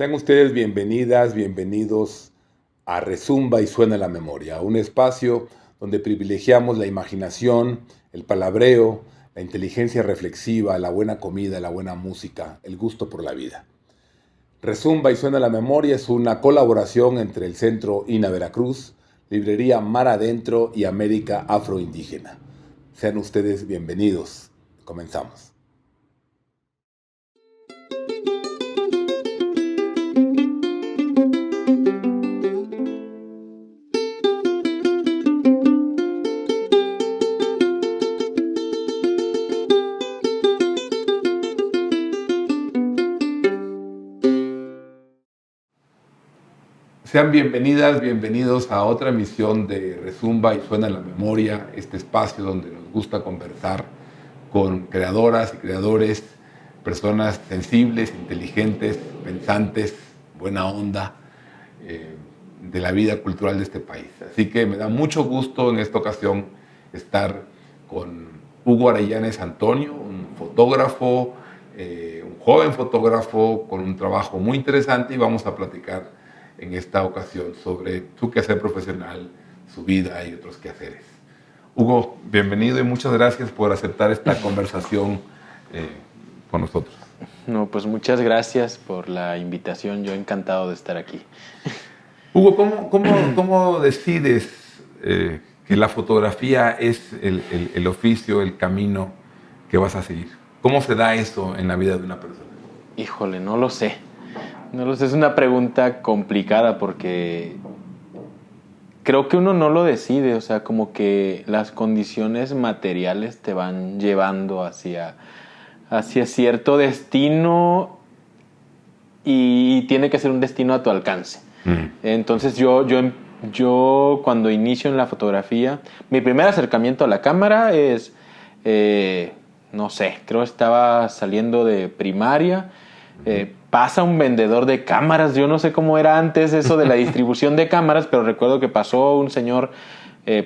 Sean ustedes bienvenidas, bienvenidos a Rezumba y Suena la Memoria, un espacio donde privilegiamos la imaginación, el palabreo, la inteligencia reflexiva, la buena comida, la buena música, el gusto por la vida. Rezumba y Suena la Memoria es una colaboración entre el Centro INA Veracruz, Librería Mar Adentro y América Afroindígena. Sean ustedes bienvenidos. Comenzamos. Sean bienvenidas, bienvenidos a otra emisión de Rezumba y Suena la Memoria, este espacio donde nos gusta conversar con creadoras y creadores, personas sensibles, inteligentes, pensantes, buena onda, de la vida cultural de este país. Así que me da mucho gusto en esta ocasión estar con Hugo Arellanes Antonio, un fotógrafo, un joven fotógrafo con un trabajo muy interesante, y vamos a platicar en esta ocasión sobre su quehacer profesional, su vida y otros quehaceres. Hugo, bienvenido y muchas gracias por aceptar esta conversación con nosotros. No, pues muchas gracias por la invitación, yo encantado de estar aquí. Hugo, ¿cómo decides que la fotografía es el oficio, el camino que vas a seguir? ¿Cómo se da eso en la vida de una persona? Híjole, no lo sé. No lo sé, es una pregunta complicada porque creo que uno no lo decide, o sea, como que las condiciones materiales te van llevando hacia cierto destino y tiene que ser un destino a tu alcance. Entonces yo cuando inicio en la fotografía, mi primer acercamiento a la cámara es, no sé, creo que estaba saliendo de primaria. Pasa un vendedor de cámaras, yo no sé cómo era antes eso de la distribución de cámaras, pero recuerdo que pasó un señor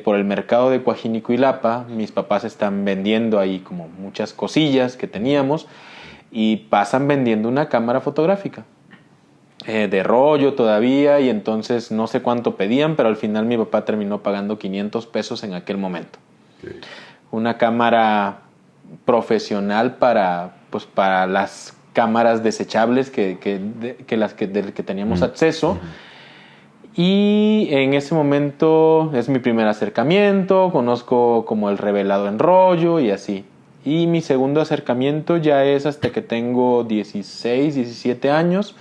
por el mercado de Coajinicuilapa. Mis papás están vendiendo ahí como muchas cosillas que teníamos y pasan vendiendo una cámara fotográfica de rollo todavía, y entonces no sé cuánto pedían, pero al final mi papá terminó pagando 500 pesos en aquel momento. Sí. Una cámara profesional para las cámaras desechables las que teníamos acceso. Y en ese momento es mi primer acercamiento, conozco como el revelado en rollo y así. Y mi segundo acercamiento ya es hasta que tengo 16, 17 años,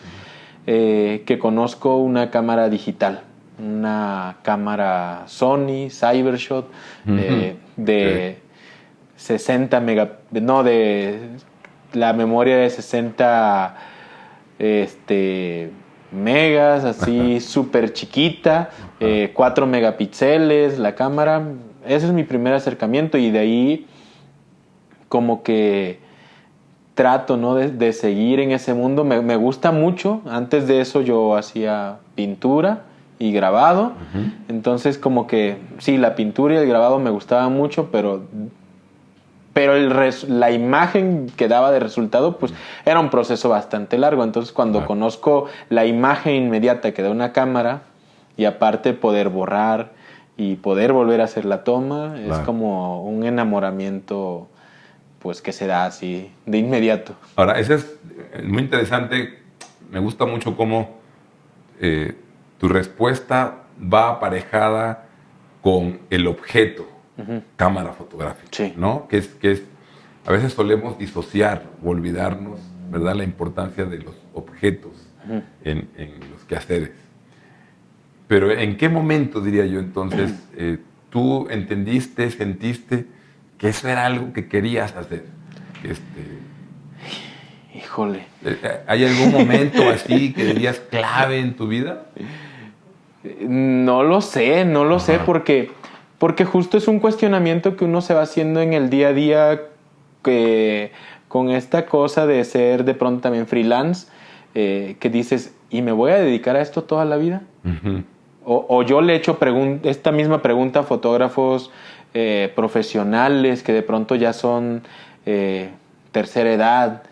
que conozco una cámara digital, una cámara Sony Cybershot de 60 la memoria de 60 megas, así súper chiquita, 4 megapíxeles la cámara. Ese es mi primer acercamiento, y de ahí como que trato, ¿no?, de seguir en ese mundo. Me gusta mucho. Antes de eso yo hacía pintura y grabado. Entonces como que sí, la pintura y el grabado me gustaban mucho, pero la imagen que daba de resultado pues era un proceso bastante largo. Entonces cuando conozco la imagen inmediata que da una cámara, y aparte poder borrar y poder volver a hacer la toma, es como un enamoramiento pues que se da así de inmediato. Ahora, eso es muy interesante. Me gusta mucho cómo tu respuesta va aparejada con el objeto. Cámara fotográfica, sí, ¿no? Que es, a veces solemos disociar o olvidarnos, ¿verdad?, la importancia de los objetos en los quehaceres. Pero ¿en qué momento, diría yo entonces, tú entendiste, sentiste que eso era algo que querías hacer? Híjole. ¿Hay algún momento así que dirías clave en tu vida? No lo sé, porque justo es un cuestionamiento que uno se va haciendo en el día a día, con esta cosa de ser de pronto también freelance, que dices, ¿y me voy a dedicar a esto toda la vida? O yo le he hecho esta misma pregunta a fotógrafos profesionales que de pronto ya son tercera edad,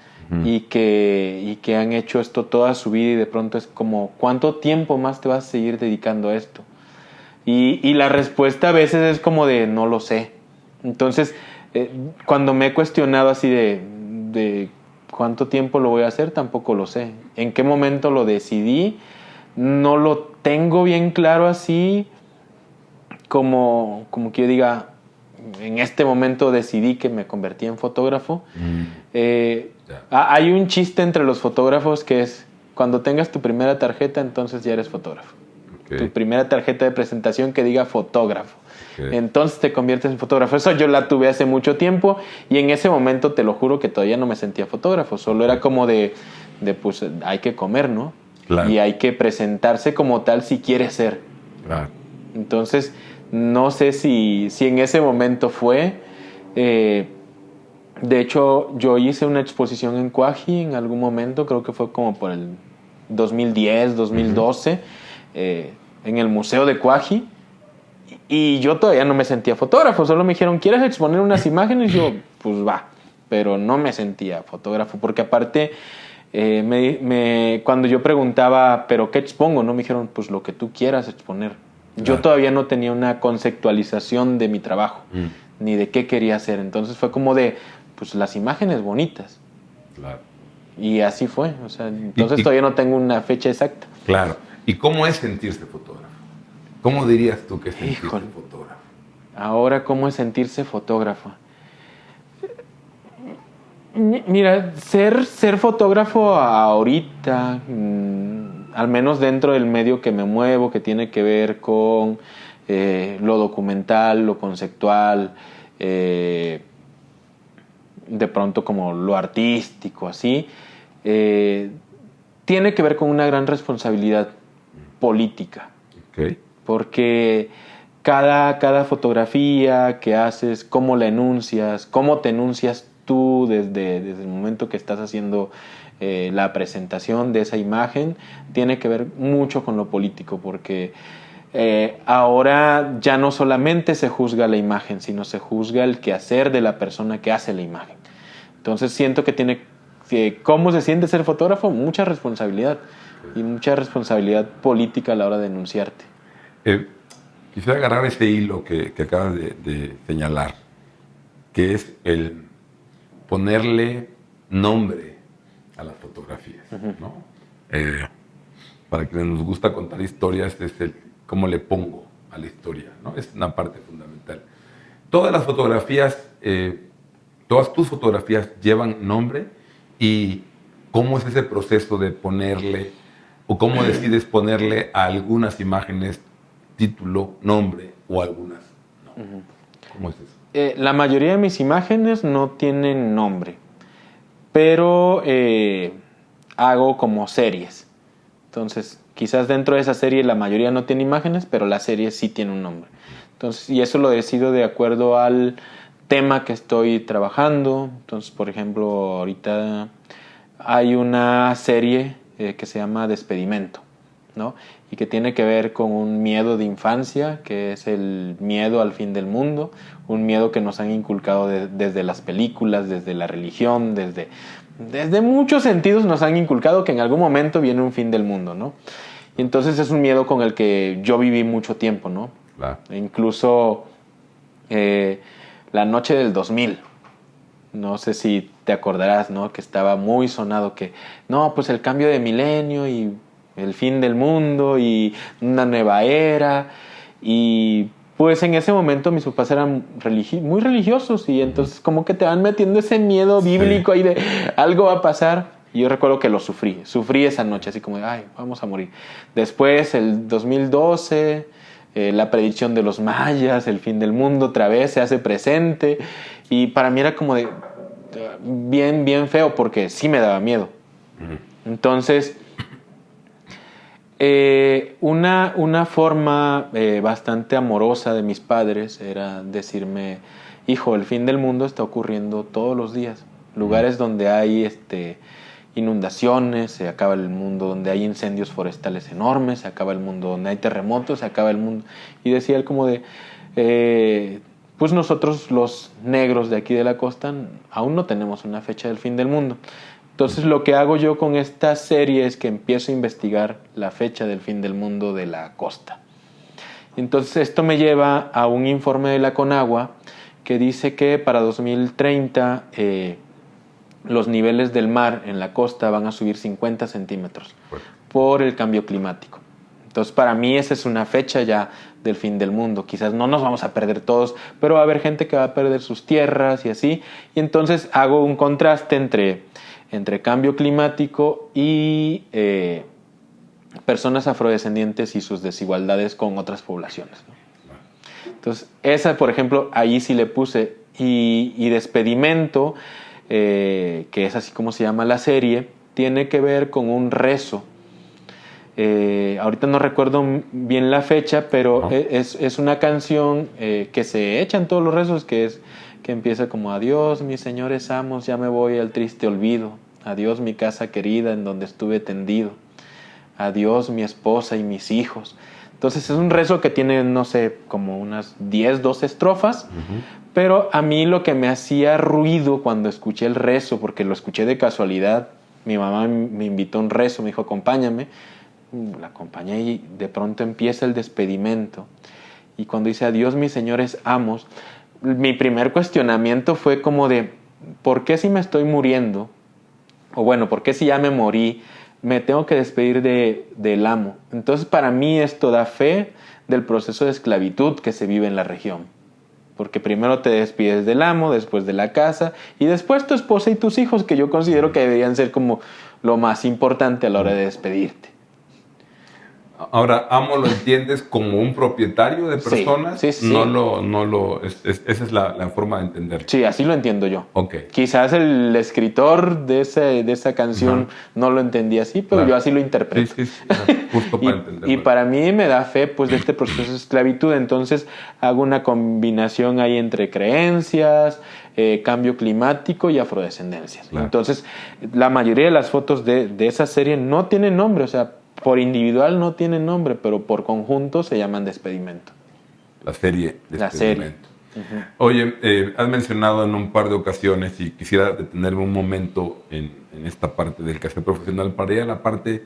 y que han hecho esto toda su vida y de pronto es como, ¿cuánto tiempo más te vas a seguir dedicando a esto? Y la respuesta a veces es como de, no lo sé. Entonces, cuando me he cuestionado así de cuánto tiempo lo voy a hacer, tampoco lo sé. ¿En qué momento lo decidí? No lo tengo bien claro así, como que yo diga, en este momento decidí que me convertí en fotógrafo. Hay un chiste entre los fotógrafos que es, cuando tengas tu primera tarjeta, entonces ya eres fotógrafo. Okay. Tu primera tarjeta de presentación que diga fotógrafo. Okay. Entonces te conviertes en fotógrafo. Eso yo la tuve hace mucho tiempo y en ese momento te lo juro que todavía no me sentía fotógrafo. Solo era como de pues hay que comer, ¿no? Claro. Y hay que presentarse como tal si quieres ser. Claro. Entonces, no sé si en ese momento fue. De hecho, yo hice una exposición en Cuaji en algún momento, creo que fue como por el 2010, 2012, en el Museo de Cuaji. Y yo todavía no me sentía fotógrafo, solo me dijeron, ¿quieres exponer unas imágenes? Y yo, pues va, pero no me sentía fotógrafo, porque aparte, cuando yo preguntaba, ¿pero qué expongo? No me dijeron, pues lo que tú quieras exponer. Yo todavía no tenía una conceptualización de mi trabajo, ni de qué quería hacer. Entonces fue como de, pues las imágenes bonitas. Claro. Y así fue. O sea, entonces todavía no tengo una fecha exacta. Claro. ¿Y cómo es sentirse fotógrafo? ¿Cómo dirías tú que es sentirse fotógrafo? Ahora, ¿cómo es sentirse fotógrafo? Mira, ser fotógrafo ahorita, al menos dentro del medio que me muevo, que tiene que ver con lo documental, lo conceptual, de pronto como lo artístico, así, tiene que ver con una gran responsabilidad política. Okay. Porque cada fotografía que haces, cómo la enuncias, cómo te enuncias tú desde el momento que estás haciendo la presentación de esa imagen, tiene que ver mucho con lo político, porque ahora ya no solamente se juzga la imagen, sino se juzga el quehacer de la persona que hace la imagen. Entonces siento que ¿cómo se siente ser fotógrafo? Mucha responsabilidad, y mucha responsabilidad política a la hora de enunciarte. Quisiera agarrar ese hilo que acabas de señalar, que es el ponerle nombre a las fotografías, ¿no? Para quienes nos gusta contar historias, es el cómo le pongo a la historia, ¿no? Es una parte fundamental. Todas las fotografías, todas tus fotografías llevan nombre, y cómo es ese proceso de ponerle, o cómo decides ponerle a algunas imágenes título, nombre, o algunas no. ¿Cómo es eso? La mayoría de mis imágenes no tienen nombre, pero hago como series. Entonces, quizás dentro de esa serie la mayoría no tiene imágenes, pero la serie sí tiene un nombre. Entonces, y eso lo decido de acuerdo al tema que estoy trabajando. Entonces, por ejemplo, ahorita hay una serie que se llama Despedimento, ¿no? Y que tiene que ver con un miedo de infancia, que es el miedo al fin del mundo, un miedo que nos han inculcado desde las películas, desde la religión, desde muchos sentidos nos han inculcado que en algún momento viene un fin del mundo, ¿no? Y entonces es un miedo con el que yo viví mucho tiempo, ¿no? Claro. Incluso la noche del 2000, no sé si te acordarás, ¿no? Que estaba muy sonado que, no, pues el cambio de milenio y el fin del mundo y una nueva era. Y pues en ese momento mis papás eran muy religiosos, y entonces como que te van metiendo ese miedo bíblico ahí de algo va a pasar. Y yo recuerdo que lo sufrí esa noche, así como de, ay, vamos a morir. Después, el 2012, la predicción de los mayas, el fin del mundo otra vez se hace presente, y para mí era como de bien, bien feo, porque sí me daba miedo. Entonces, una forma bastante amorosa de mis padres era decirme, hijo, el fin del mundo está ocurriendo todos los días. Lugares donde hay inundaciones, se acaba el mundo, donde hay incendios forestales enormes, se acaba el mundo, donde hay terremotos, se acaba el mundo. Y decía él como de, pues nosotros los negros de aquí de la costa aún no tenemos una fecha del fin del mundo. Entonces lo que hago yo con esta serie es que empiezo a investigar la fecha del fin del mundo de la costa. Entonces esto me lleva a un informe de la Conagua que dice que para 2030 los niveles del mar en la costa van a subir 50 centímetros por el cambio climático. Entonces para mí esa es una fecha ya del fin del mundo. Quizás no nos vamos a perder todos, pero va a haber gente que va a perder sus tierras y así. Y entonces hago un contraste entre cambio climático y personas afrodescendientes y sus desigualdades con otras poblaciones, ¿no? Entonces, esa, por ejemplo, ahí sí le puse. Y Despedimento, que es así como se llama la serie, tiene que ver con un rezo. Ahorita no recuerdo bien la fecha, pero es una canción que se echa en todos los rezos, que empieza como: adiós, mis señores amos, ya me voy al triste olvido. Adiós, mi casa querida en donde estuve tendido. Adiós, mi esposa y mis hijos. Entonces es un rezo que tiene, no sé, como unas 10, 12 estrofas, pero a mí lo que me hacía ruido cuando escuché el rezo, porque lo escuché de casualidad, mi mamá me invitó a un rezo, me dijo: acompáñame. La acompañé y de pronto empieza el despedimento. Y cuando dice: adiós, mis señores amos, mi primer cuestionamiento fue como de: ¿por qué si me estoy muriendo? O bueno, ¿por qué si ya me morí me tengo que despedir del amo? Entonces para mí esto da fe del proceso de esclavitud que se vive en la región. Porque primero te despides del amo, después de la casa y después tu esposa y tus hijos, que yo considero que deberían ser como lo más importante a la hora de despedirte. Ahora, amo lo entiendes como un propietario de personas. Sí. Esa es la forma de entender. Sí, así lo entiendo yo. Okay. Quizás el escritor de esa canción no lo entendía así, pero yo así lo interpreto. Sí, justo para entenderlo. Y para mí me da fe pues de este proceso de esclavitud. Entonces hago una combinación ahí entre creencias, cambio climático y afrodescendencias. Claro. Entonces la mayoría de las fotos de esa serie no tienen nombre, o sea, por individual no tienen nombre, pero por conjunto se llaman Despedimento. La serie Despedimento. Oye, has mencionado en un par de ocasiones, y quisiera detenerme un momento en esta parte del quehacer profesional para ir a la parte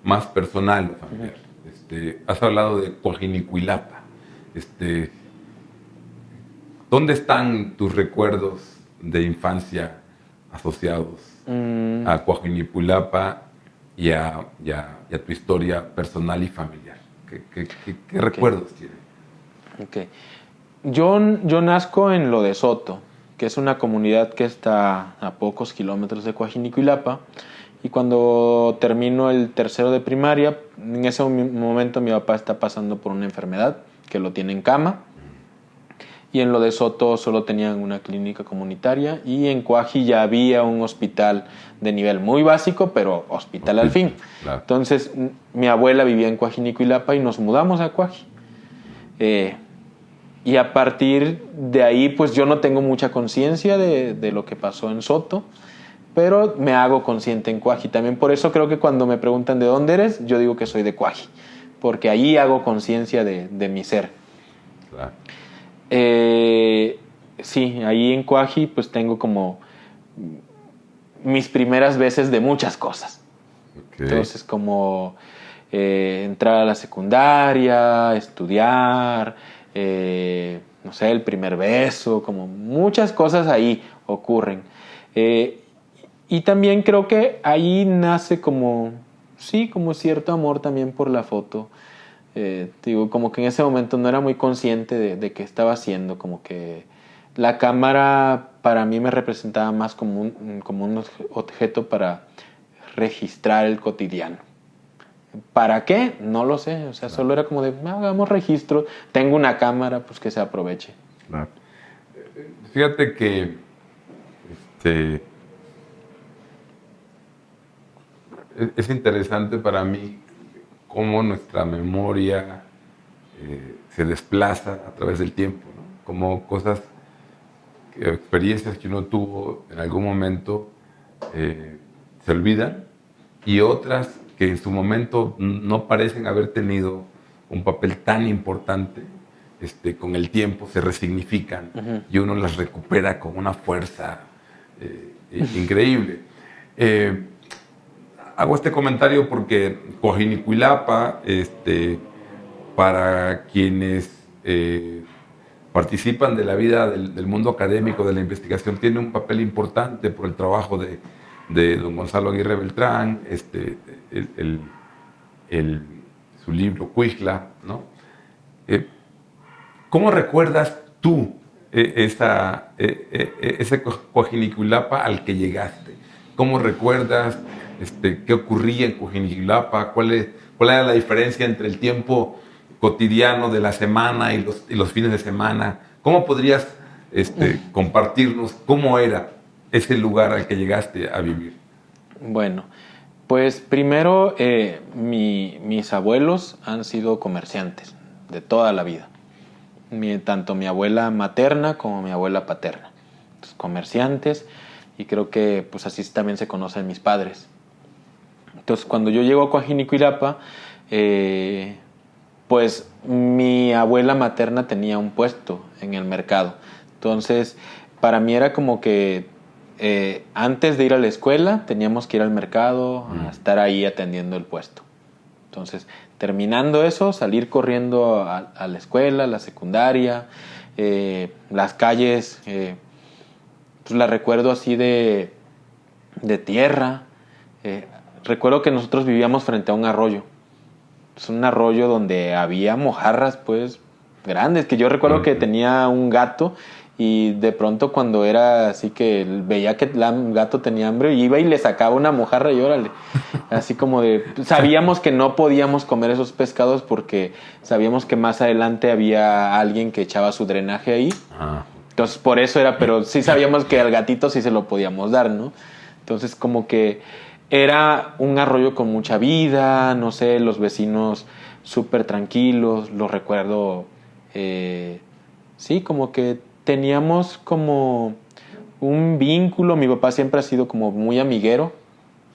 más personal, familiar. Has hablado de Coajinicuilapa. ¿Dónde están tus recuerdos de infancia asociados a Coajinicuilapa y a tu historia personal y familiar? ¿Qué recuerdos tienes? Okay. Yo nazco en Lo de Soto, que es una comunidad que está a pocos kilómetros de Coajinicuilapa, y cuando termino el tercero de primaria, en ese momento mi papá está pasando por una enfermedad que lo tiene en cama, y en Lo de Soto solo tenían una clínica comunitaria, y en Coaji ya había un hospital de nivel muy básico, pero hospital al fin. Claro. Entonces mi abuela vivía en Coajinicuilapa y nos mudamos a Coaji. Y a partir de ahí pues yo no tengo mucha conciencia de lo que pasó en Soto, pero me hago consciente en Coaji. También por eso creo que cuando me preguntan de dónde eres, yo digo que soy de Coaji, porque ahí hago conciencia de mi ser. Claro. Sí, ahí en Coaji pues tengo como mis primeras veces de muchas cosas. Okay. Entonces como entrar a la secundaria, estudiar, no sé, el primer beso, como muchas cosas ahí ocurren. Y también creo que ahí nace como cierto amor también por la foto. Digo, como que en ese momento no era muy consciente de qué estaba haciendo, como que la cámara para mí me representaba más como un objeto para registrar el cotidiano. ¿Para qué? No lo sé, o sea, claro. Solo era como de, hagamos registro, tengo una cámara, pues que se aproveche. Claro. Fíjate que es interesante para mí cómo nuestra memoria se desplaza a través del tiempo, ¿no? Como cosas, experiencias que uno tuvo en algún momento se olvidan, y otras que en su momento no parecen haber tenido un papel tan importante, con el tiempo se resignifican y uno las recupera con una fuerza increíble. Hago este comentario porque Coajinicuilapa, para quienes participan de la vida del mundo académico, de la investigación, tiene un papel importante por el trabajo de don Gonzalo Aguirre Beltrán, su libro Cuixla, ¿no? ¿Cómo recuerdas tú ese Coajinicuilapa al que llegaste? ¿Cómo recuerdas qué ocurría en Coajinicuilapa? ¿Cuál era la diferencia entre el tiempo cotidiano de la semana y los fines de semana? ¿Cómo podrías compartirnos cómo era ese lugar al que llegaste a vivir? Bueno, pues primero mis abuelos han sido comerciantes de toda la vida. Tanto mi abuela materna como mi abuela paterna. Entonces, comerciantes, y creo que pues así también se conocen mis padres. Entonces, cuando yo llego a Coajinicuilapa, pues mi abuela materna tenía un puesto en el mercado. Entonces, para mí era como que antes de ir a la escuela teníamos que ir al mercado a estar ahí atendiendo el puesto. Entonces, terminando eso, salir corriendo a la escuela, a la secundaria, las calles, pues las recuerdo así de tierra. Recuerdo que nosotros vivíamos frente a un arroyo. Es un arroyo donde había mojarras, pues, grandes, que yo recuerdo que tenía un gato y de pronto cuando era así que veía que el gato tenía hambre, iba y le sacaba una mojarra y órale. Así como de... Sabíamos que no podíamos comer esos pescados porque sabíamos que más adelante había alguien que echaba su drenaje ahí. Ajá. Entonces por eso era, pero sí sabíamos que al gatito sí se lo podíamos dar, ¿no? Entonces como que era un arroyo con mucha vida, no sé, los vecinos súper tranquilos, lo recuerdo, sí, como que teníamos como un vínculo. Mi papá siempre ha sido como muy amiguero,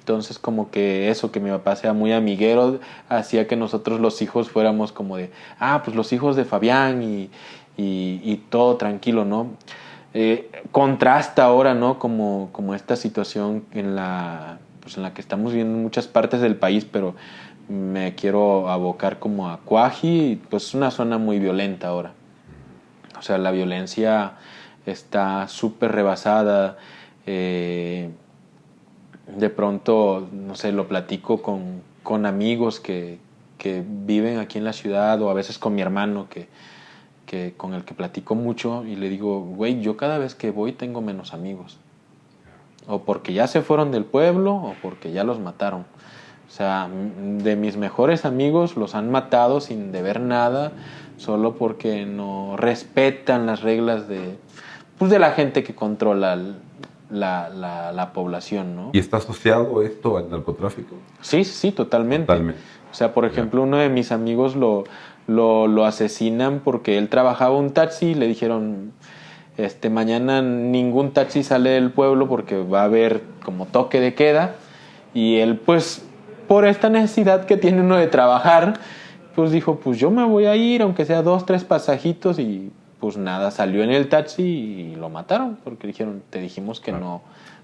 entonces como que eso, que mi papá sea muy amiguero, hacía que nosotros los hijos fuéramos como de, pues los hijos de Fabián y todo tranquilo, ¿no? Contrasta ahora, ¿no? Como esta situación en la que estamos viendo en muchas partes del país, pero me quiero abocar como a Cuaji, pues es una zona muy violenta ahora. O sea, la violencia está súper rebasada. De pronto, no sé, lo platico con amigos que viven aquí en la ciudad, o a veces con mi hermano que con el que platico mucho, y le digo, güey, yo cada vez que voy tengo menos amigos. O porque ya se fueron del pueblo o porque ya los mataron. O sea, de mis mejores amigos los han matado sin deber nada, solo porque no respetan las reglas de la gente que controla la población, ¿no? ¿Y está asociado esto al narcotráfico? Sí, totalmente. O sea, por ejemplo, uno de mis amigos lo asesinan porque él trabajaba un taxi y le dijeron... mañana ningún taxi sale del pueblo porque va a haber como toque de queda, y él pues por esta necesidad que tiene uno de trabajar, pues dijo, pues yo me voy a ir aunque sea 2, 3 pasajitos, y pues nada, salió en el taxi y lo mataron porque dijeron, te dijimos que no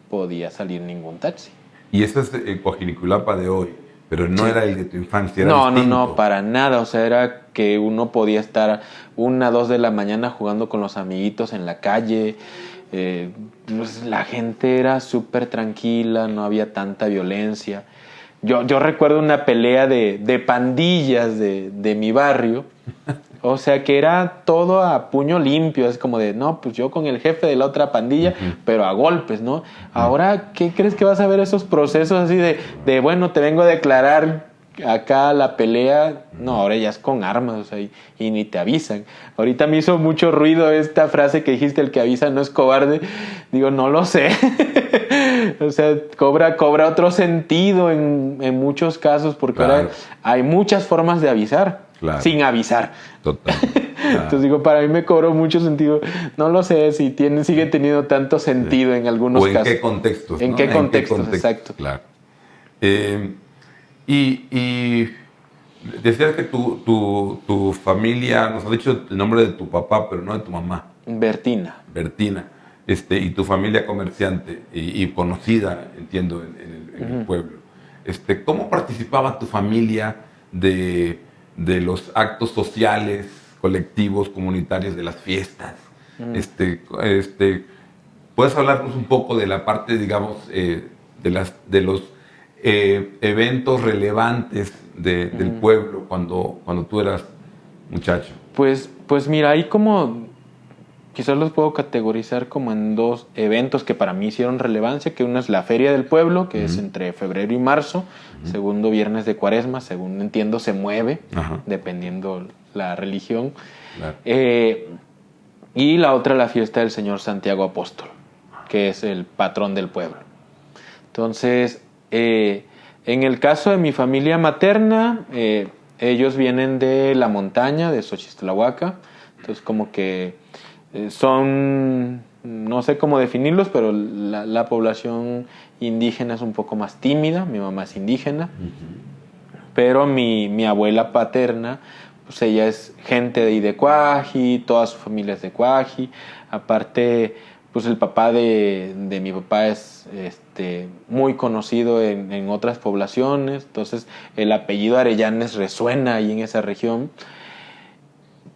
podía salir ningún taxi. Y ese es el Coajinicuilapa de hoy, pero no era el de tu infancia, era distinto. No, para nada. O sea, era que uno podía estar 1, 2 de la mañana jugando con los amiguitos en la calle. Pues la gente era súper tranquila, no había tanta violencia. Yo recuerdo una pelea de pandillas de mi barrio. O sea, que era todo a puño limpio. Es como de, no, pues yo con el jefe de la otra pandilla, pero a golpes, ¿no? Ahora, ¿qué crees que vas a ver esos procesos así de bueno, te vengo a declarar acá la pelea? No, ahora ya es con armas, o sea, y ni te avisan. Ahorita me hizo mucho ruido esta frase que dijiste, el que avisa no es cobarde. Digo, no lo sé. O sea, cobra otro sentido en muchos casos, porque ahora hay muchas formas de avisar. Claro. Sin avisar. Total. Claro. Entonces digo, para mí me cobró mucho sentido. No lo sé si sigue teniendo tanto sentido en algunos casos. ¿En qué contextos? ¿En qué contextos? Exacto. Claro. Y decías que tu familia, nos has dicho el nombre de tu papá, pero no de tu mamá. Bertina. y tu familia comerciante y conocida, entiendo, en el pueblo. ¿Cómo participaba tu familia de los actos sociales, colectivos, comunitarios, de las fiestas? ¿Puedes hablarnos un poco de la parte, digamos, de los eventos relevantes del pueblo cuando tú eras muchacho? Pues mira, ahí como quizás los puedo categorizar como en dos eventos que para mí hicieron relevancia, que uno es la Feria del Pueblo, que es entre febrero y marzo, segundo viernes de Cuaresma, según entiendo se mueve, dependiendo la religión. Claro. Y la otra, la fiesta del Señor Santiago Apóstol, que es el patrón del pueblo. Entonces, en el caso de mi familia materna, ellos vienen de la montaña, de Xochistlahuaca, entonces como que son, no sé cómo definirlos, pero la población indígena es un poco más tímida, mi mamá es indígena, pero mi abuela paterna, pues ella es gente de ahí de Cuaji, toda su familia es de Cuaji, aparte pues el papá de mi papá es muy conocido en otras poblaciones, entonces el apellido Arellanes resuena ahí en esa región.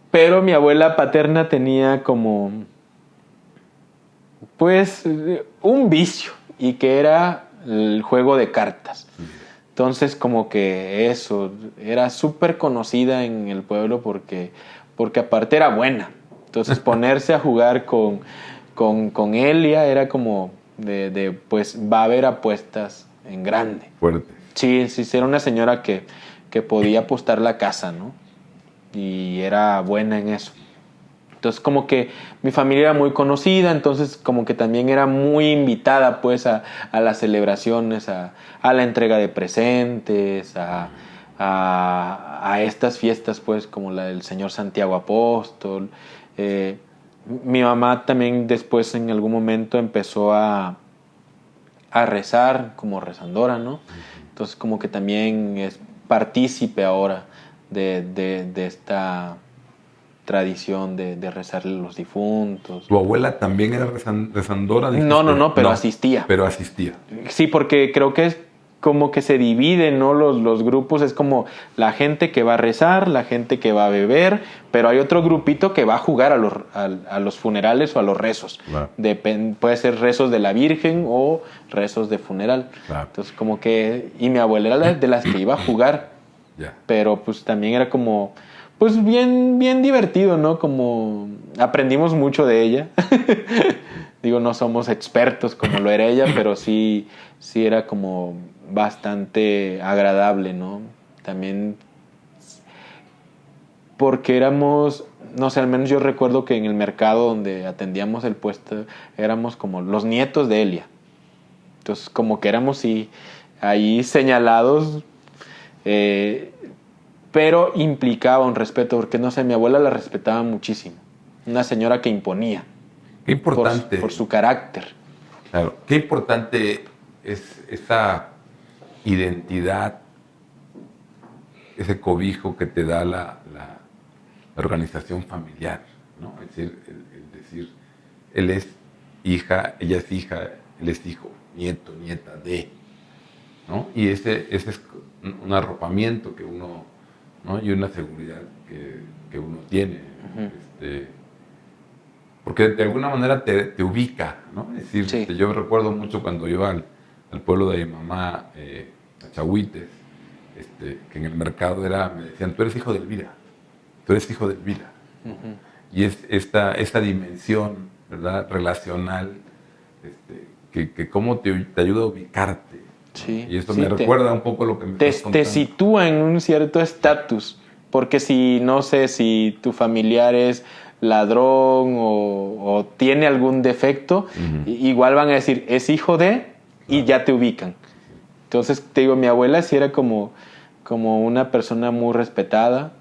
Pero mi abuela paterna tenía como, pues, un vicio, y que era el juego de cartas. Entonces, como que eso, era súper conocida en el pueblo porque aparte era buena. Entonces, ponerse a jugar con Elia era como pues, va a haber apuestas en grande. Fuerte. Sí, era una señora que podía apostar la casa, ¿no? Y era buena en eso. Entonces como que mi familia era muy conocida, entonces como que también era muy invitada pues a las celebraciones, a la entrega de presentes, a estas fiestas pues como la del Señor Santiago Apóstol. Mi mamá también después en algún momento empezó a rezar como rezandora, ¿no? Entonces como que también es partícipe ahora de esta tradición de rezarle a los difuntos. ¿Tu abuela también era rezandora? ¿Dijiste? No, pero asistía. Pero asistía. Sí, porque creo que es como que se dividen, ¿no? Los grupos, es como la gente que va a rezar, la gente que va a beber, pero hay otro grupito que va a jugar a los funerales o a los rezos. Claro. Puede ser rezos de la Virgen o rezos de funeral. Claro. Entonces como que, y mi abuela era de las que iba a jugar. Yeah. Pero pues también era como, pues bien divertido, ¿no? Como aprendimos mucho de ella. Digo, no somos expertos como lo era ella, pero sí era como bastante agradable, ¿no? También porque éramos, no sé, al menos yo recuerdo que en el mercado donde atendíamos el puesto éramos como los nietos de Elia. Entonces como que éramos ahí señalados, pero implicaba un respeto, porque no sé, mi abuela la respetaba muchísimo. Una señora que imponía. Qué importante. Por su carácter. Claro, qué importante es esa identidad, ese cobijo que te da la organización familiar, ¿no? Es decir, el decir, él es hija, ella es hija, él es hijo, nieto, nieta de, ¿no? Y ese es un arropamiento que uno, ¿no? Y una seguridad que uno tiene. Porque de alguna manera te ubica, ¿no? Es decir, sí. Yo recuerdo mucho cuando iba al pueblo de mi mamá, a Chahuites, que en el mercado me decían, tú eres hijo de Elvira, tú eres hijo de Elvira. Y es esta dimensión, ¿verdad?, relacional, que cómo te ayuda a ubicarte. Sí, y esto me recuerda un poco lo que me estás contando. Te sitúa en un cierto estatus, porque no sé si tu familiar es ladrón o tiene algún defecto, igual van a decir, es hijo de, y ya te ubican. Entonces, te digo, mi abuela sí era como una persona muy respetada,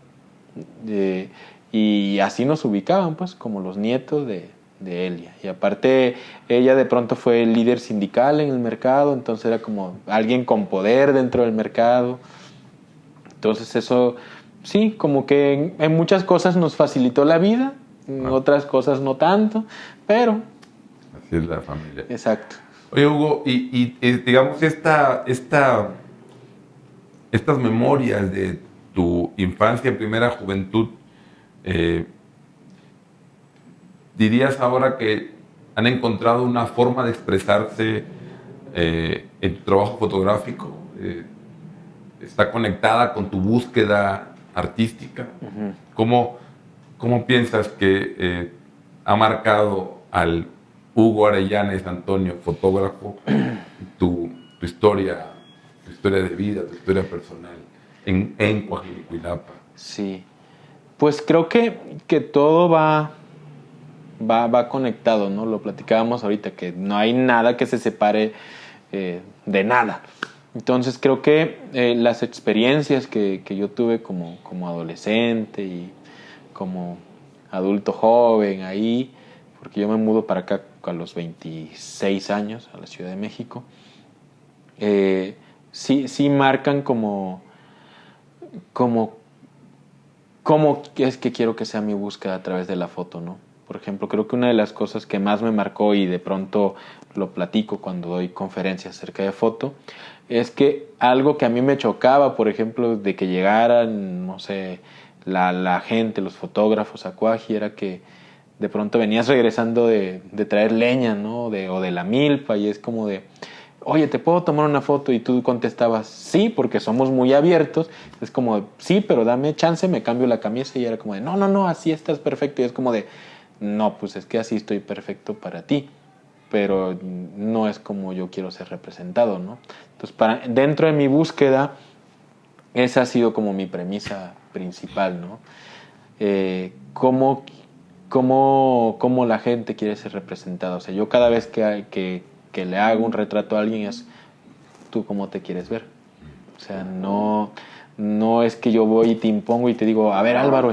y así nos ubicaban, pues, como los nietos de Elia. Y aparte, ella de pronto fue líder sindical en el mercado, entonces era como alguien con poder dentro del mercado. Entonces eso, sí, como que en muchas cosas nos facilitó la vida, en otras cosas no tanto, pero Así es la familia. Exacto. Oye, Hugo, digamos, estas memorias de tu infancia, primera juventud, ¿dirías ahora que han encontrado una forma de expresarse en tu trabajo fotográfico? ¿Está conectada con tu búsqueda artística? Uh-huh. ¿Cómo piensas que ha marcado al Hugo Arellanes Antonio, fotógrafo, tu historia de vida, tu historia personal en Coajimalpa? Sí, pues creo que todo va conectado, ¿no? Lo platicábamos ahorita, que no hay nada que se separe de nada. Entonces creo que las experiencias que yo tuve como adolescente y como adulto joven ahí, porque yo me mudo para acá a los 26 años, a la Ciudad de México, sí marcan como es que quiero que sea mi búsqueda a través de la foto, ¿no? Por ejemplo, creo que una de las cosas que más me marcó, y de pronto lo platico cuando doy conferencias acerca de foto, es que algo que a mí me chocaba, por ejemplo, de que llegaran, no sé, la gente, los fotógrafos a Cuaji, era que de pronto venías regresando de traer leña, ¿no? O de la milpa, y es como de, oye, ¿te puedo tomar una foto? Y tú contestabas, sí, porque somos muy abiertos. Es como, sí, pero dame chance, me cambio la camisa. Y era como de, no, así estás perfecto. Y es como de, no, pues es que así estoy perfecto para ti, pero no es como yo quiero ser representado, ¿no? Entonces, dentro de mi búsqueda, esa ha sido como mi premisa principal, ¿no? ¿Cómo la gente quiere ser representada? O sea, yo cada vez que le hago un retrato a alguien es, ¿tú cómo te quieres ver? O sea, no es que yo voy y te impongo y te digo, a ver, Álvaro,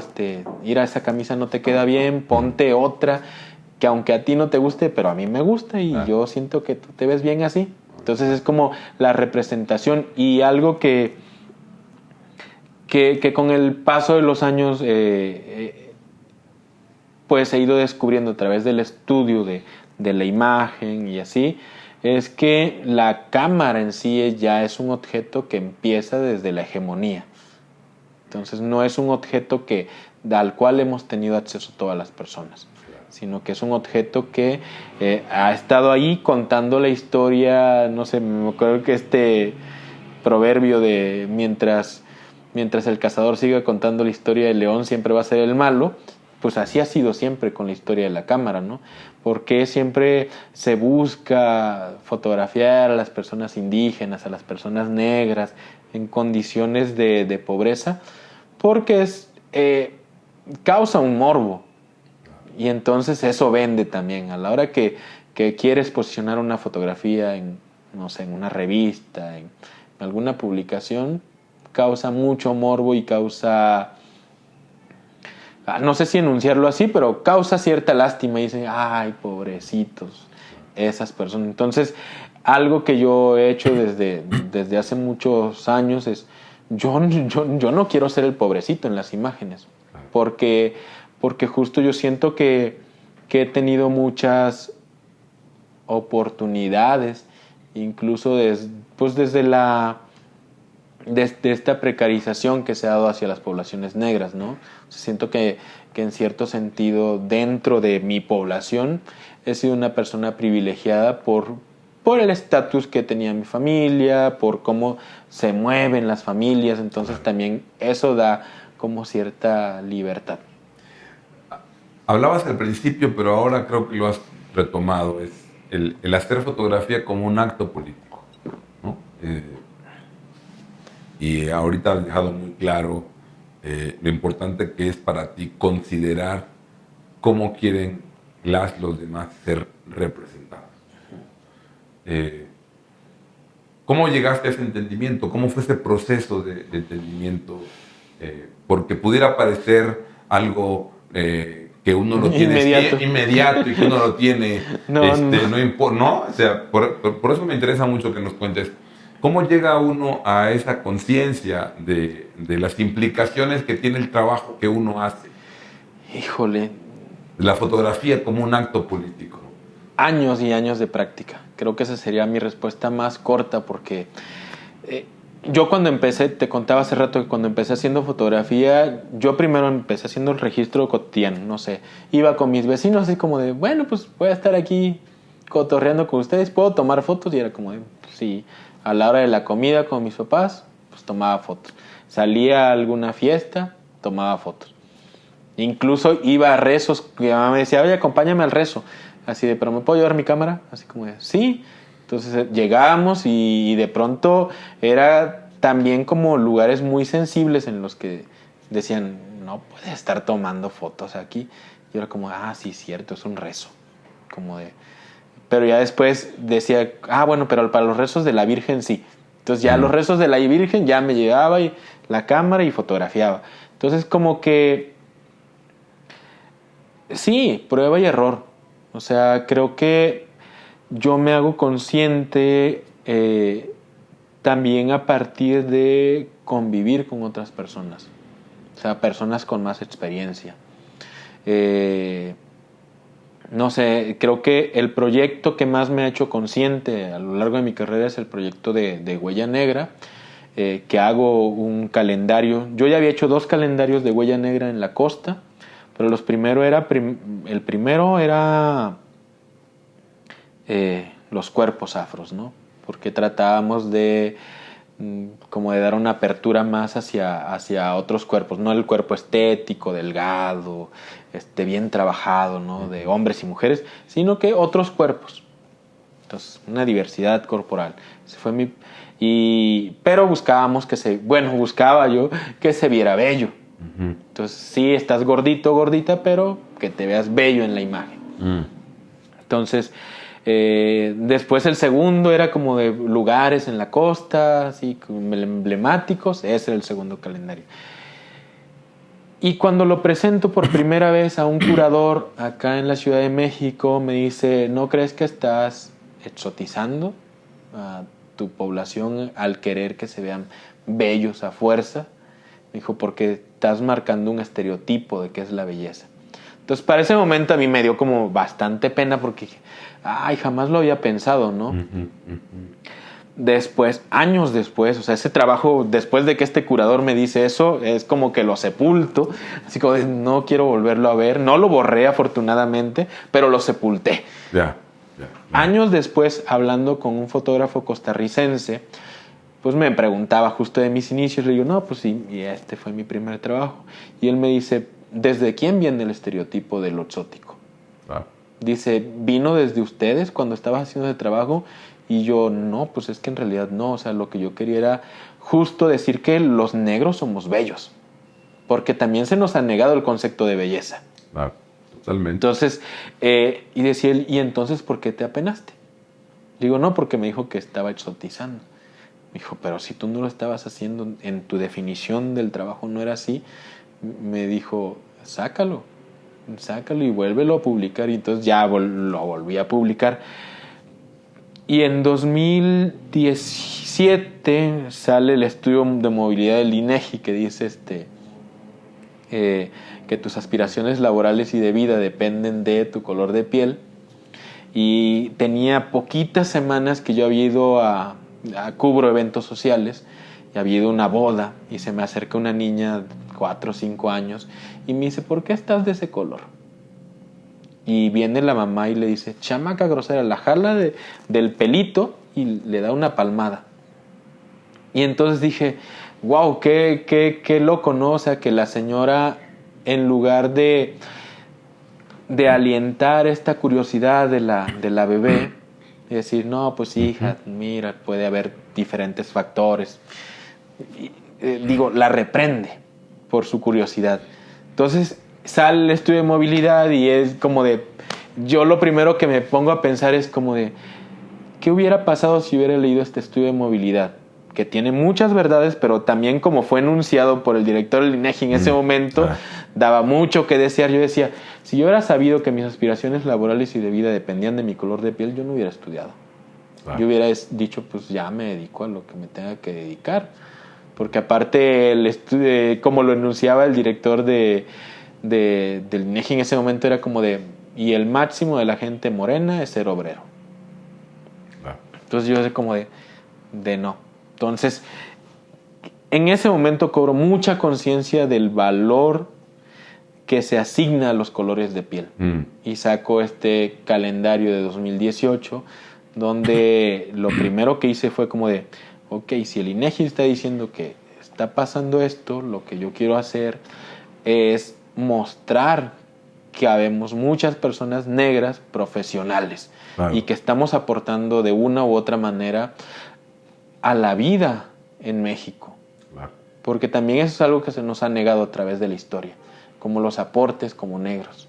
mira, esa camisa no te queda bien, ponte otra, que aunque a ti no te guste, pero a mí me gusta y yo siento que tú te ves bien así. Entonces es como la representación, y algo que con el paso de los años pues he ido descubriendo a través del estudio de la imagen y así, es que la cámara en sí ya es un objeto que empieza desde la hegemonía. Entonces no es un objeto al cual hemos tenido acceso todas las personas, sino que es un objeto que ha estado ahí contando la historia. No sé, me acuerdo que este proverbio de mientras el cazador siga contando la historia, el león siempre va a ser el malo. Pues así ha sido siempre con la historia de la cámara, ¿no? Porque siempre se busca fotografiar a las personas indígenas, a las personas negras, en condiciones de pobreza, porque causa un morbo. Y entonces eso vende también. A la hora que quieres posicionar una fotografía en una revista, en alguna publicación, causa mucho morbo y causa... no sé si enunciarlo así, pero causa cierta lástima y dicen, ay, pobrecitos, esas personas. Entonces, algo que yo he hecho desde hace muchos años es, yo no quiero ser el pobrecito en las imágenes, porque justo yo siento que he tenido muchas oportunidades, incluso desde esta precarización que se ha dado hacia las poblaciones negras, ¿no? Siento que en cierto sentido, dentro de mi población, he sido una persona privilegiada por el estatus que tenía mi familia, por cómo se mueven las familias. Entonces también eso da como cierta libertad. Hablabas al principio, pero ahora creo que lo has retomado, es el hacer fotografía como un acto político, ¿no? Y ahorita has dejado muy claro lo importante que es para ti considerar cómo quieren los demás ser representados. ¿Cómo llegaste a ese entendimiento? ¿Cómo fue ese proceso de entendimiento? Porque pudiera parecer algo que uno lo tiene inmediato y que uno lo tiene, no importa, ¿no? O sea, por eso me interesa mucho que nos cuentes cómo llega uno a esa conciencia de las implicaciones que tiene el trabajo que uno hace. Híjole. La fotografía como un acto político. Años y años de práctica. Creo que esa sería mi respuesta más corta porque yo cuando empecé, te contaba hace rato que cuando empecé haciendo fotografía, yo primero empecé haciendo el registro cotidiano, no sé, iba con mis vecinos así como de, bueno, pues voy a estar aquí cotorreando con ustedes, ¿puedo tomar fotos? Y era como de, sí, a la hora de la comida con mis papás, pues tomaba fotos. Salía a alguna fiesta, tomaba fotos. Incluso iba a rezos, mi mamá me decía, oye, acompáñame al rezo. Así de, ¿pero me puedo llevar mi cámara? Así como de, sí. Entonces llegábamos y de pronto era también como lugares muy sensibles en los que decían, no puedes estar tomando fotos aquí. Y era como, sí, cierto, es un rezo. Como de... Pero ya después decía, bueno, pero para los rezos de la Virgen sí. Entonces ya los rezos de la Virgen ya me llevaba y la cámara y fotografiaba. Entonces como que... Sí, prueba y error. O sea, creo que yo me hago consciente también a partir de convivir con otras personas. O sea, personas con más experiencia. No sé, creo que el proyecto que más me ha hecho consciente a lo largo de mi carrera es el proyecto de Huella Negra, que hago un calendario. Yo ya había hecho 2 calendarios de Huella Negra en la costa, pero el primero era los cuerpos afros, ¿no? Porque tratábamos de como de dar una apertura más hacia otros cuerpos, no el cuerpo estético, delgado, bien trabajado, ¿no? De hombres y mujeres, sino que otros cuerpos. Entonces, una diversidad corporal. Ese fue pero buscábamos buscaba yo que se viera bello. Entonces, sí, estás gordito, gordita, pero que te veas bello en la imagen. Entonces, después el segundo era como de lugares en la costa, así como emblemáticos. Ese era el segundo calendario. Y cuando lo presento por primera vez a un curador acá en la Ciudad de México, me dice, ¿no crees que estás exotizando a tu población al querer que se vean bellos a fuerza? Me dijo, porque estás marcando un estereotipo de qué es la belleza. Entonces, para ese momento a mí me dio como bastante pena porque jamás lo había pensado, ¿no? Después, años después, o sea, ese trabajo, después de que este curador me dice eso, es como que lo sepulto, así como de, no quiero volverlo a ver. No lo borré, afortunadamente, pero lo sepulté. Años después, hablando con un fotógrafo costarricense, pues me preguntaba justo de mis inicios. Le digo, no, pues sí, y este fue mi primer trabajo. Y él me dice, ¿desde quién viene el estereotipo de lo exótico? Dice, ¿vino desde ustedes cuando estabas haciendo ese trabajo? Y yo, no, pues es que en realidad no. O sea, lo que yo quería era justo decir que los negros somos bellos. Porque también se nos ha negado el concepto de belleza. Totalmente. Entonces, y decía él, ¿y entonces por qué te apenaste? Digo, no, porque me dijo que estaba exotizando. Me dijo, pero si tú no lo estabas haciendo, en tu definición del trabajo no era así. Me dijo, sácalo y vuélvelo a publicar. Y entonces ya lo volví a publicar. Y en 2017 sale el estudio de movilidad del INEGI que dice que tus aspiraciones laborales y de vida dependen de tu color de piel. Y tenía poquitas semanas que yo había ido cubro eventos sociales, y había ido a una boda y se me acerca una niña de 4 o 5 años y me dice, ¿por qué estás de ese color? Y viene la mamá y le dice, chamaca grosera, la jala del pelito y le da una palmada. Y entonces dije, wow, qué loco, ¿no? O sea, que la señora, en lugar de alientar esta curiosidad de la bebé, y decir, no, pues hija, mira, puede haber diferentes factores. La reprende por su curiosidad. Entonces sale el estudio de movilidad y es como de... Yo lo primero que me pongo a pensar es como de... ¿Qué hubiera pasado si hubiera leído este estudio de movilidad? Que tiene muchas verdades, pero también como fue enunciado por el director del INEGI en ese momento, daba mucho que desear. Yo decía, si yo hubiera sabido que mis aspiraciones laborales y de vida dependían de mi color de piel, yo no hubiera estudiado. Yo hubiera dicho, pues ya me dedico a lo que me tenga que dedicar. Porque aparte, el estudio, como lo enunciaba el director del INEGI en ese momento, era como de, y el máximo de la gente morena es ser obrero. Claro. Entonces yo sé como de no. Entonces, en ese momento cobro mucha conciencia del valor que se asigna a los colores de piel. Y saco este calendario de 2018, donde lo primero que hice fue como de, ok, si el INEGI está diciendo que está pasando esto, lo que yo quiero hacer es mostrar que habemos muchas personas negras profesionales, claro, y que estamos aportando de una u otra manera a la vida en México. Claro. Porque también eso es algo que se nos ha negado a través de la historia, como los aportes como negros.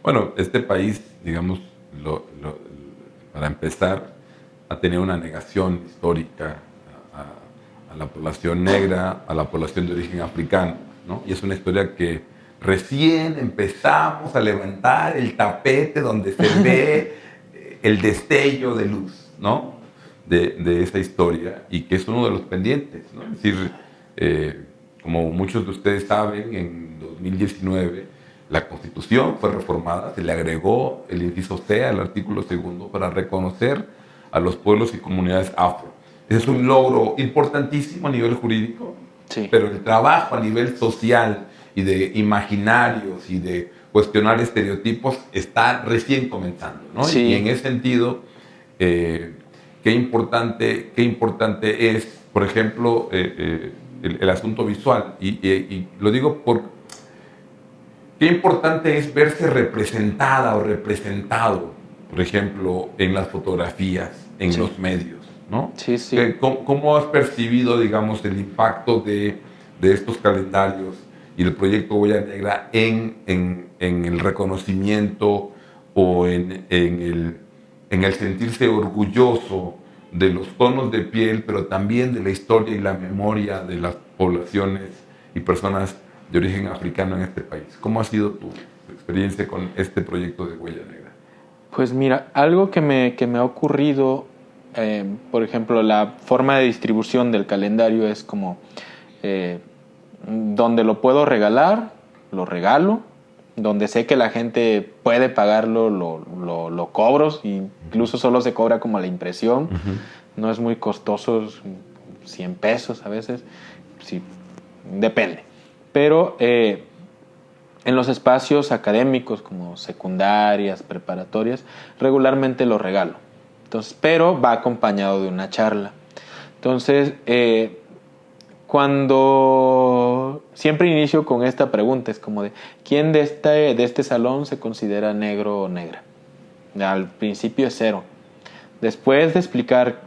Bueno, este país, digamos, para empezar, ha tenido una negación histórica a la población negra, a la población de origen africano, ¿no? Y es una historia que recién empezamos a levantar el tapete donde se ve el destello de luz, ¿no? De esa historia, y que es uno de los pendientes, ¿no? Es decir, como muchos de ustedes saben, en 2019 la Constitución fue reformada, se le agregó el inciso C al artículo 2 para reconocer a los pueblos y comunidades afro. Ese es un logro importantísimo a nivel jurídico, sí, pero el trabajo a nivel social y de imaginarios y de cuestionar estereotipos está recién comenzando, ¿no? Sí. Y en ese sentido, qué importante es, por ejemplo, el asunto visual. Y lo digo por qué importante es verse representada o representado, por ejemplo, en las fotografías, en sí, los medios, ¿no? Sí, sí. ¿Cómo has percibido, digamos, el impacto de estos calendarios y el proyecto Huella Negra en el reconocimiento o en el sentirse orgulloso de los tonos de piel, pero también de la historia y la memoria de las poblaciones y personas de origen africano en este país? ¿Cómo ha sido tu experiencia con este proyecto de Huella Negra? Pues mira, algo que me ha ocurrido, por ejemplo, la forma de distribución del calendario es como, donde lo puedo regalar, lo regalo, donde sé que la gente puede pagarlo, lo cobro, incluso solo se cobra como la impresión, no es muy costoso, 100 pesos a veces, sí, depende. Pero en los espacios académicos como secundarias, preparatorias, regularmente lo regalo. Entonces, pero va acompañado de una charla. Entonces, cuando siempre inicio con esta pregunta, es como de ¿quién de este salón se considera negro o negra? Al principio es 0. Después de explicar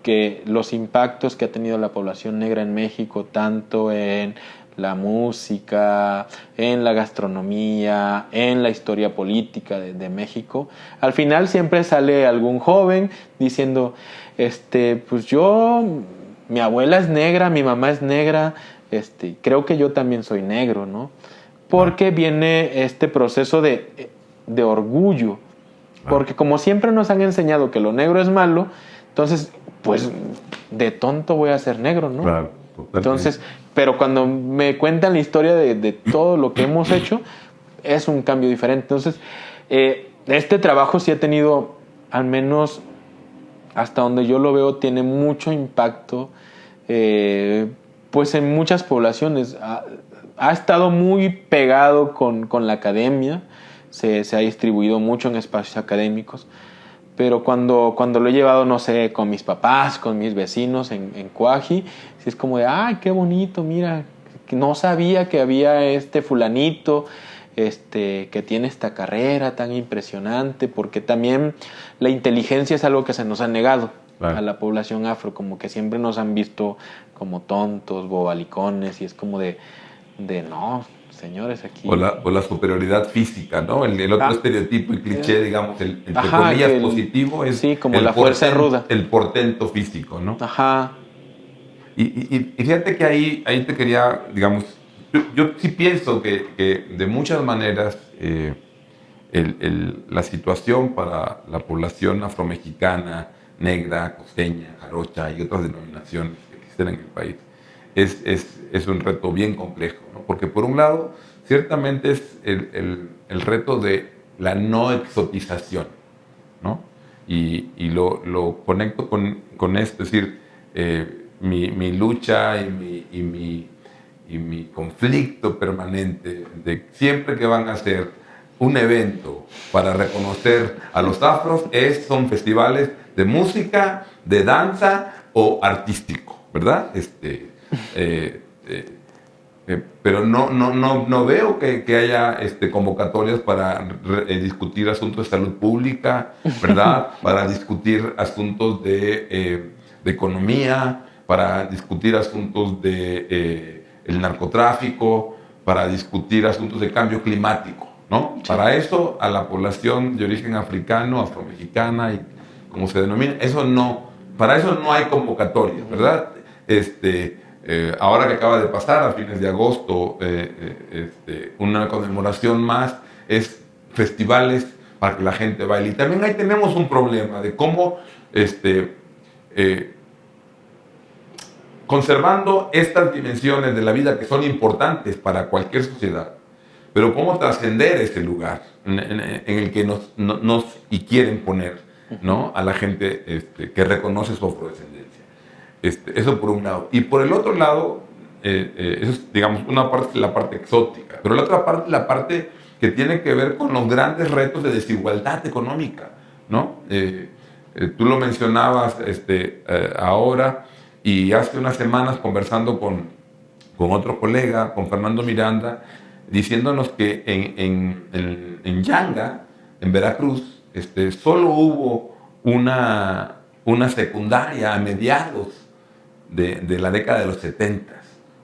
que los impactos que ha tenido la población negra en México, tanto en la música, en la gastronomía, en la historia política de México, al final siempre sale algún joven diciendo, pues mi abuela es negra, mi mamá es negra, creo que yo también soy negro, ¿no? Porque viene este proceso de orgullo, porque como siempre nos han enseñado que lo negro es malo, entonces, pues de tonto voy a ser negro, ¿no? Claro, totalmente. Entonces, pero cuando me cuentan la historia de todo lo que hemos hecho, es un cambio diferente. Entonces, este trabajo sí ha tenido, al menos hasta donde yo lo veo, tiene mucho impacto, pues en muchas poblaciones. Ha estado muy pegado con la academia, se ha distribuido mucho en espacios académicos, pero cuando lo he llevado, no sé, con mis papás, con mis vecinos en Cuaji, sí es como de, ¡ay, qué bonito! Mira, no sabía que había este fulanito que tiene esta carrera tan impresionante, porque también la inteligencia es algo que se nos ha negado, claro, a la población afro, como que siempre nos han visto como tontos, bobalicones, y es como de no, señores, aquí... O la superioridad física, ¿no? El otro estereotipo y cliché, digamos, entre comillas positivo, es sí, como la fuerza ruda. El portento físico, ¿no? Ajá. Y fíjate que ahí te quería, digamos, yo sí pienso que de muchas maneras la situación para la población afromexicana, negra, costeña, jarocha y otras denominaciones que existen en el país es un reto bien complejo, ¿no? Porque por un lado, ciertamente es el reto de la no exotización, ¿no? Y lo conecto con esto, es decir, mi lucha y mi conflicto permanente de siempre que van a hacer un evento para reconocer a los afros son festivales de música, de danza o artístico, ¿verdad? Pero no veo que haya convocatorias para discutir asuntos de salud pública, ¿verdad? Para discutir asuntos de economía, para discutir asuntos de el narcotráfico, para discutir asuntos de cambio climático, ¿no? Sí. Para eso, a la población de origen africano, afromexicana, y como se denomina, para eso no hay convocatorias, ¿verdad? Ahora que acaba de pasar, a fines de agosto, una conmemoración más, es festivales para que la gente baile. Y también ahí tenemos un problema de cómo, conservando estas dimensiones de la vida que son importantes para cualquier sociedad, pero cómo trascender ese lugar en el que nos quieren poner, ¿no? A la gente que reconoce su afrodescendencia. Eso por un lado. Y por el otro lado, eso es, digamos, una parte, la parte exótica, pero la otra parte, la parte que tiene que ver con los grandes retos de desigualdad económica, ¿no? Tú lo mencionabas ahora, y hace unas semanas conversando con otro colega, con Fernando Miranda, diciéndonos que en Yanga, en Veracruz, solo hubo una secundaria a mediados de la década de los 70,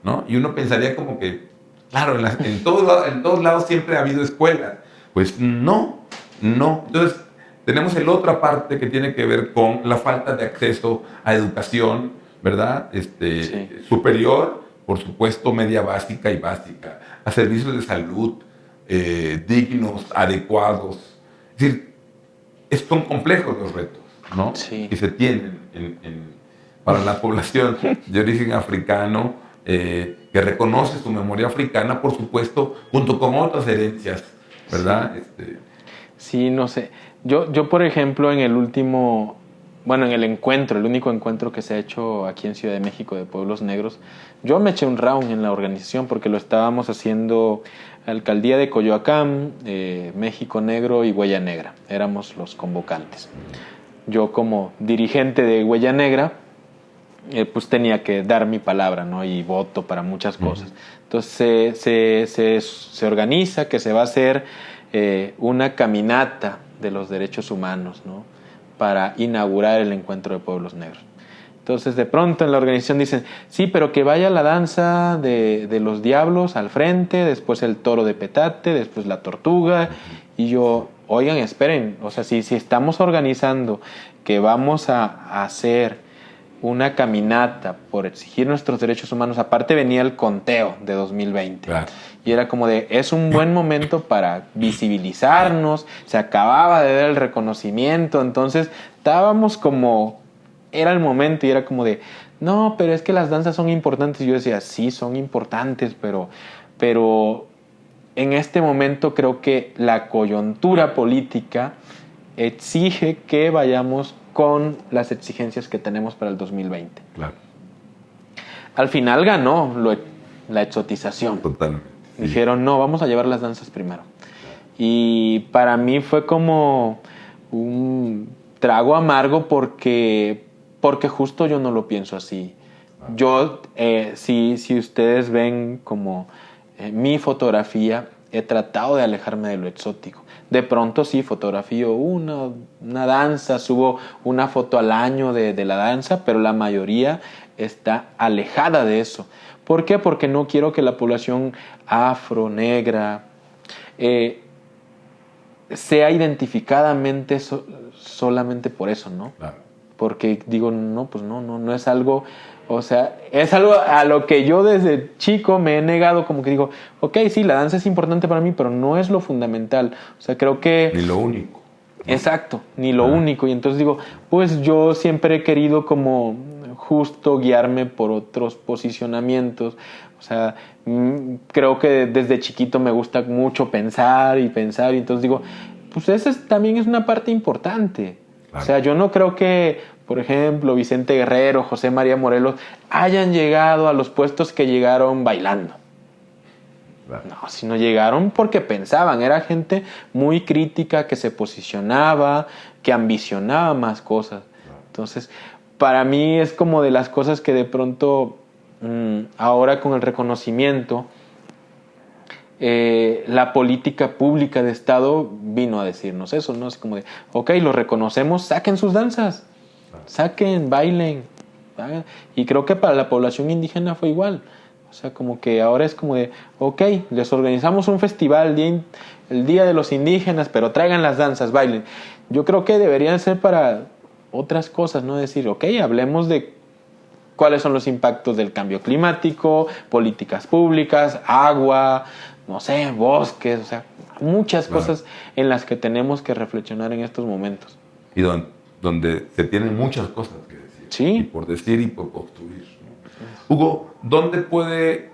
¿no? Y uno pensaría como que, claro, en todos lados siempre ha habido escuelas. Pues no. Entonces, tenemos la otra parte que tiene que ver con la falta de acceso a educación, ¿verdad? Sí. Superior, por supuesto, media básica y básica, a servicios de salud dignos, adecuados. Es decir, son complejos los retos, ¿no? Sí. Que se tienen para la población de origen africano, que reconoce su memoria africana, por supuesto, junto con otras herencias, ¿verdad? Sí, sí, no sé. Yo, por ejemplo, en el único encuentro que se ha hecho aquí en Ciudad de México de pueblos negros, yo me eché un round en la organización porque lo estábamos haciendo Alcaldía de Coyoacán, México Negro y Huella Negra. Éramos los convocantes. Yo, como dirigente de Huella Negra, pues tenía que dar mi palabra, ¿no? Y voto para muchas cosas. Entonces se organiza que se va a hacer una caminata de los derechos humanos, ¿no? Para inaugurar el encuentro de pueblos negros. Entonces, de pronto en la organización dicen, sí, pero que vaya la danza de los diablos al frente, después el toro de petate, después la tortuga. Y yo, oigan, esperen, o sea, si estamos organizando que vamos a hacer una caminata por exigir nuestros derechos humanos, aparte venía el conteo de 2020. Claro. Y era como es un buen momento para visibilizarnos, se acababa de dar el reconocimiento, entonces estábamos era el momento y era como no, pero es que las danzas son importantes. Y yo decía, sí, son importantes, pero en este momento creo que la coyuntura política exige que vayamos con las exigencias que tenemos para el 2020. Claro. Al final ganó la exotización. Totalmente. Sí. Dijeron, no, vamos a llevar las danzas primero. Y para mí fue como un trago amargo porque justo yo no lo pienso así. Yo, si ustedes ven como mi fotografía, he tratado de alejarme de lo exótico. De pronto sí, fotografío una danza, subo una foto al año de la danza, pero la mayoría está alejada de eso. ¿Por qué? Porque no quiero que la población afro, negra, sea identificadamente solamente por eso, ¿no? Claro. Porque digo, no, pues no es algo... O sea, es algo a lo que yo desde chico me he negado, como que digo, ok, sí, la danza es importante para mí, pero no es lo fundamental. O sea, creo que... Ni lo único. Exacto, ni lo único. Y entonces digo, pues yo siempre he querido como justo guiarme por otros posicionamientos. O sea, creo que desde chiquito me gusta mucho pensar, y entonces digo, pues esa también es una parte importante. Claro. O sea, yo no creo que, por ejemplo, Vicente Guerrero, José María Morelos hayan llegado a los puestos que llegaron bailando. Claro. No, sino llegaron porque pensaban. Era gente muy crítica, que se posicionaba, que ambicionaba más cosas. Claro. Entonces, para mí es como de las cosas que de pronto, ahora con el reconocimiento, la política pública de Estado vino a decirnos eso, ¿no? Es como de, ok, lo reconocemos, saquen sus danzas, saquen, bailen. ¿Saben? Y creo que para la población indígena fue igual. O sea, como que ahora es como de, ok, les organizamos un festival el Día de los Indígenas, pero traigan las danzas, bailen. Yo creo que deberían ser para otras cosas, ¿no? Decir, ok, hablemos de cuáles son los impactos del cambio climático, políticas públicas, agua, no sé, bosques, o sea, muchas cosas en las que tenemos que reflexionar en estos momentos. Y donde se tienen muchas cosas que decir. Sí. Y por decir y por construir. Hugo, ¿dónde puede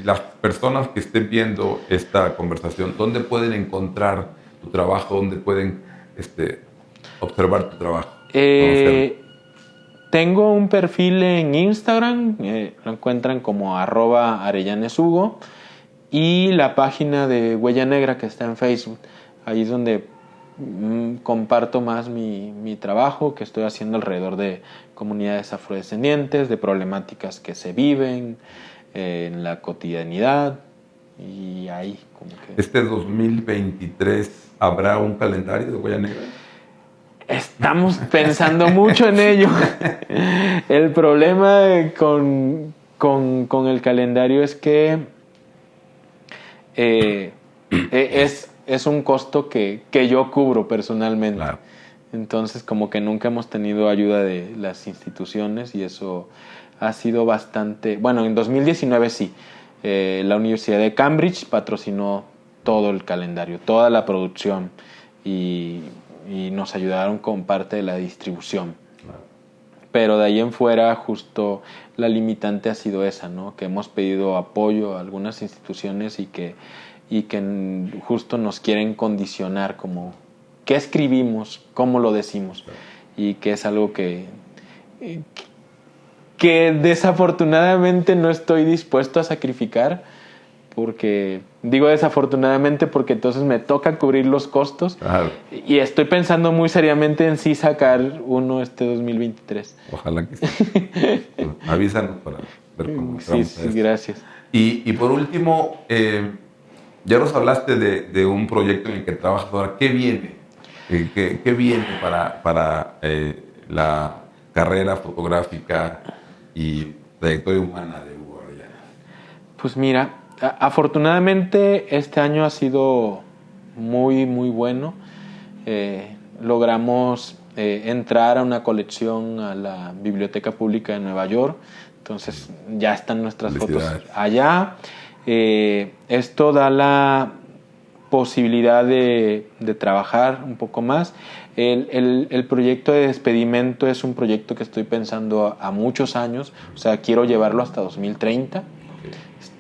las personas que estén viendo esta conversación, dónde pueden encontrar tu trabajo, dónde pueden observar tu trabajo? Tengo un perfil en Instagram, lo encuentran como @arellaneshugo, y la página de Huella Negra que está en Facebook. Ahí es donde comparto más mi trabajo que estoy haciendo alrededor de comunidades afrodescendientes, de problemáticas que se viven en la cotidianidad, y ahí como que... ¿Este 2023 habrá un calendario de Huella Negra? Estamos pensando mucho en ello. El problema con el calendario es que es un costo que yo cubro personalmente. Claro. Entonces, como que nunca hemos tenido ayuda de las instituciones, y eso ha sido bastante... Bueno, en 2019 sí. La Universidad de Cambridge patrocinó todo el calendario, toda la producción, y nos ayudaron con parte de la distribución. Claro. Pero de ahí en fuera, justo la limitante ha sido esa, ¿no? Que hemos pedido apoyo a algunas instituciones y que justo nos quieren condicionar como qué escribimos, cómo lo decimos. Claro. Y que es algo que desafortunadamente no estoy dispuesto a sacrificar, porque digo desafortunadamente porque entonces me toca cubrir los costos. Claro. Y estoy pensando muy seriamente en sí sacar uno 2023. Ojalá que sí. Bueno, avísanos para ver cómo sí, gracias. Y por último, ya nos hablaste de un proyecto en el que trabajas ahora. ¿Qué viene? ¿Qué viene para la carrera fotográfica y trayectoria humana de Hugo Arellano? Pues mira, afortunadamente este año ha sido muy, muy bueno. Logramos entrar a una colección a la Biblioteca Pública de Nueva York. Entonces ya están nuestras fotos allá. Esto da la posibilidad de trabajar un poco más. El proyecto de Despedimento es un proyecto que estoy pensando a muchos años. O sea, quiero llevarlo hasta 2030.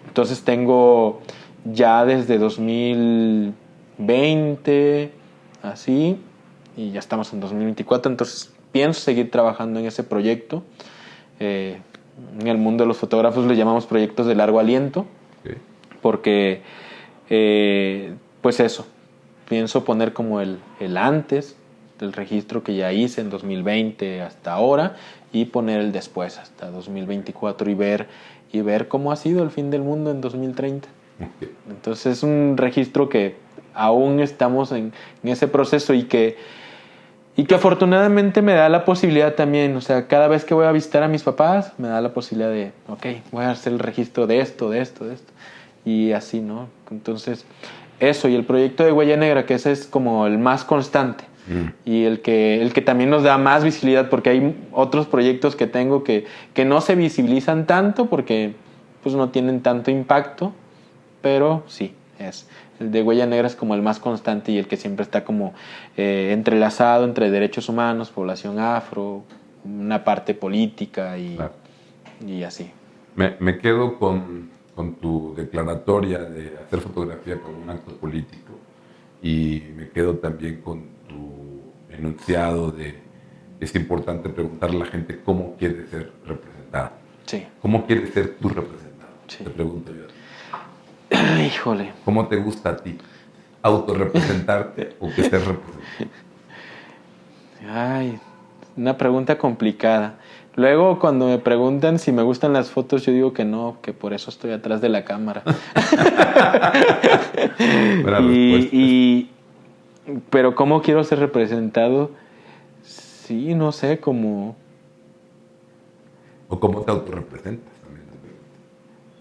Entonces tengo ya desde 2020, así, y ya estamos en 2024, entonces pienso seguir trabajando en ese proyecto. En el mundo de los fotógrafos le llamamos proyectos de largo aliento, porque, pues eso, pienso poner como el antes del registro que ya hice en 2020 hasta ahora, y poner el después hasta 2024 y ver cómo ha sido el fin del mundo en 2030. Okay. Entonces es un registro que aún estamos en ese proceso y que afortunadamente me da la posibilidad también, o sea, cada vez que voy a visitar a mis papás, me da la posibilidad de, ok, voy a hacer el registro de esto, y así, ¿no? Entonces, eso, y el proyecto de Huella Negra, que ese es como el más constante. Y el que también nos da más visibilidad, porque hay otros proyectos que tengo que no se visibilizan tanto porque pues no tienen tanto impacto, pero sí, el de Huella Negra es como el más constante y el que siempre está como entrelazado entre derechos humanos, población afro, una parte política y así. Me quedo con tu declaratoria de hacer fotografía como un acto político. y me quedo también con tu enunciado de es importante preguntarle a la gente cómo quiere ser representada. Sí. ¿Cómo quieres ser tú representado? Sí. Te pregunto yo. Híjole. ¿Cómo te gusta a ti? ¿Autorrepresentarte o que seas representado? Ay, una pregunta complicada. Luego, cuando me preguntan si me gustan las fotos, yo digo que no, que por eso estoy atrás de la cámara. Buena respuesta. Pero ¿cómo quiero ser representado? Sí, no sé, como... ¿O cómo te autorrepresentas? También te pregunto.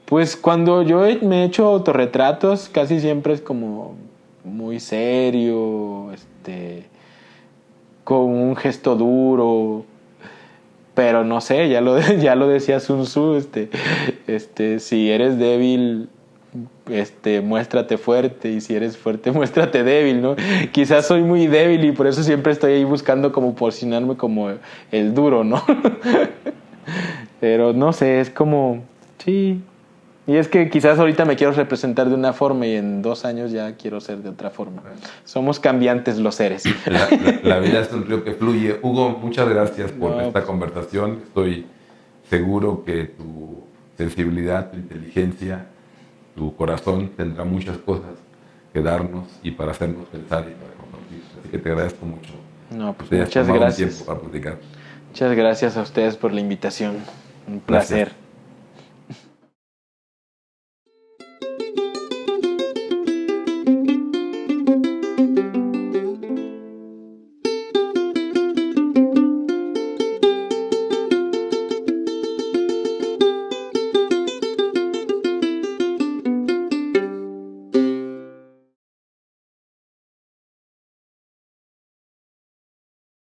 Pues cuando me he hecho autorretratos, casi siempre es como muy serio, con un gesto duro, pero no sé, ya lo decía Sun Tzu, si eres débil, muéstrate fuerte, y si eres fuerte, muéstrate débil, ¿no? Quizás soy muy débil y por eso siempre estoy ahí buscando como posicionarme como el duro, ¿no? Pero no sé, es como, sí. Y es que quizás ahorita me quiero representar de una forma y en 2 años ya quiero ser de otra forma. Somos cambiantes los seres. La vida es un río que fluye. Hugo, muchas gracias por esta conversación. Estoy seguro que tu sensibilidad, tu inteligencia, tu corazón tendrá muchas cosas que darnos y para hacernos pensar y para compartir. Así que te agradezco mucho. No, pues que te hayas muchas tomado gracias. un tiempo para platicar. Muchas gracias a ustedes por la invitación. Un placer. Gracias.